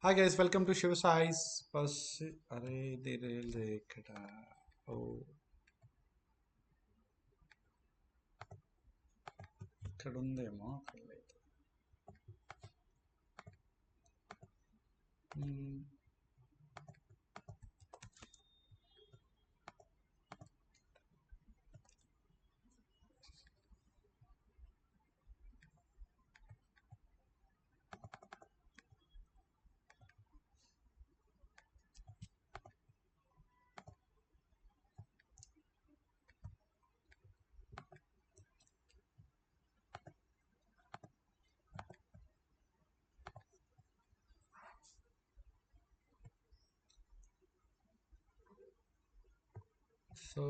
Hi guys, welcome to Shiva Sai's అరే ఇది ఇక్కడ ఓ ఇక్కడ ఉందేమో అక్కడ లేదు. మ్మ్. So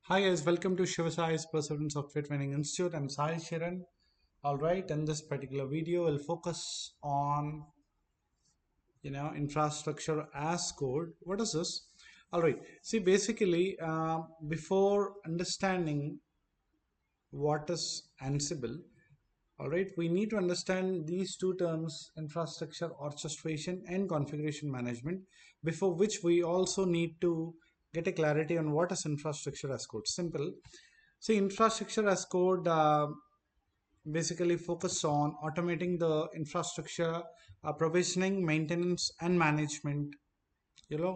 hi guys, welcome to Shiva Sai's Perseverance Software Training Institute. I'm Sai Shiran. All right, in this particular video, we'll focus on infrastructure as code. What is this? All right. See, basically, before understanding what is Ansible, all right, we need to understand these two terms, infrastructure orchestration and configuration management, before which we also need to get a clarity on what is infrastructure as code. Simple. See, infrastructure as code basically focus on automating the infrastructure, provisioning, maintenance, and management. You know,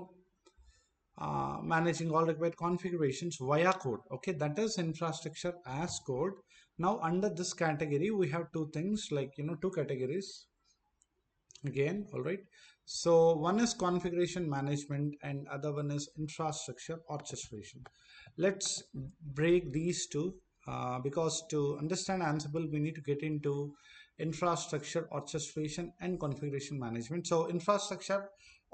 managing all required configurations via code. Okay, that is infrastructure as code. Now under this category we have two things, like two categories again. All right, so one is configuration management and other one is infrastructure orchestration. Let's break these two, because to understand Ansible we need to get into infrastructure orchestration and configuration management. So infrastructure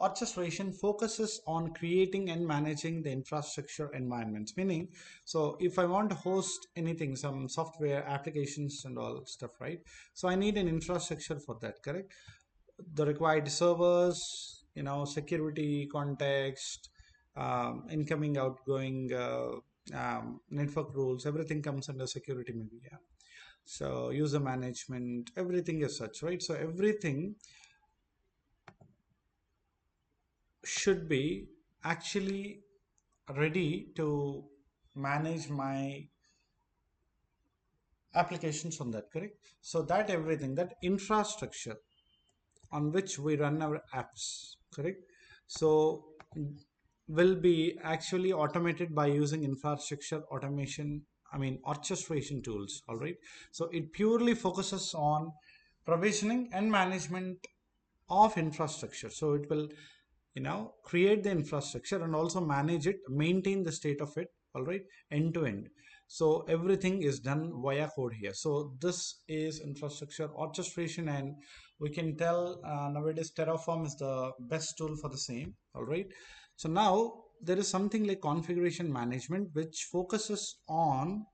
orchestration focuses on creating and managing the infrastructure environments, meaning, so if I want to host anything, some software applications and all stuff, right? So I need an infrastructure for that, correct? The required servers, security, context, incoming, outgoing, network rules, everything comes under security, maybe, yeah. So user management, everything is such, right? So everything should be actually ready to manage my applications on that, correct? So that everything, that infrastructure on which we run our apps, correct? So will be actually automated by using infrastructure automation, I mean orchestration tools. All right, so it purely focuses on provisioning and management of infrastructure. So it will create the infrastructure and also manage it, maintain the state of it, all right, end to end. So everything is done via code here. So this is infrastructure orchestration, and we can tell nowadays Terraform is the best tool for the same. All right, so now there is something like configuration management, which focuses on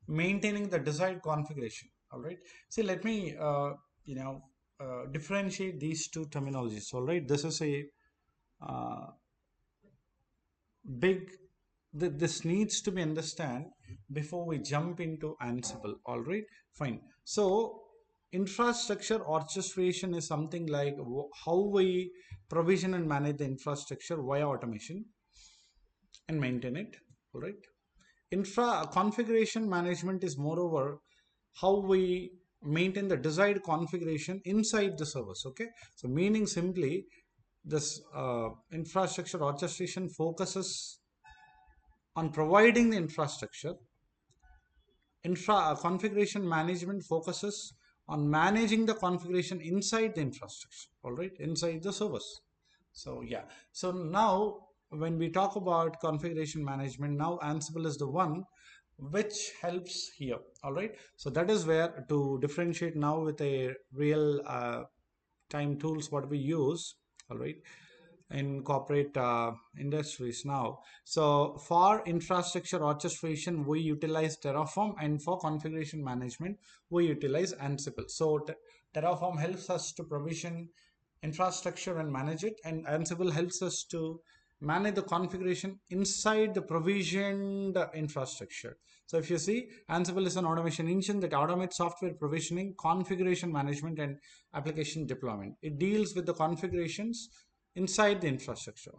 maintaining the desired configuration. All right, see, let me differentiate these two terminologies. All right, this is a uh, big this needs to be understand before we jump into Ansible. All right, fine. So infrastructure orchestration is something like how we provision and manage the infrastructure via automation and maintain it. All right, infra configuration management is moreover how we maintain the desired configuration inside the service. Okay, so meaning simply, this infrastructure orchestration focuses on providing the infrastructure. Configuration management focuses on managing the configuration inside the infrastructure, all right, inside the service. So yeah, so now when we talk about configuration management, now Ansible is the one which helps here. All right, so that is where to differentiate now with a real time tools what we use. All right, in corporate industries now. So for infrastructure orchestration, we utilize Terraform, and for configuration management, we utilize Ansible. So Terraform helps us to provision infrastructure and manage it, and Ansible helps us to manage the configuration inside the provisioned infrastructure. So if you see, Ansible is an automation engine that automates software provisioning, configuration management, and application deployment. It deals with the configurations inside the infrastructure.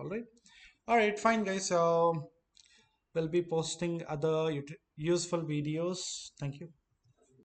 All right, fine, guys. So we'll be posting other useful videos. Thank you.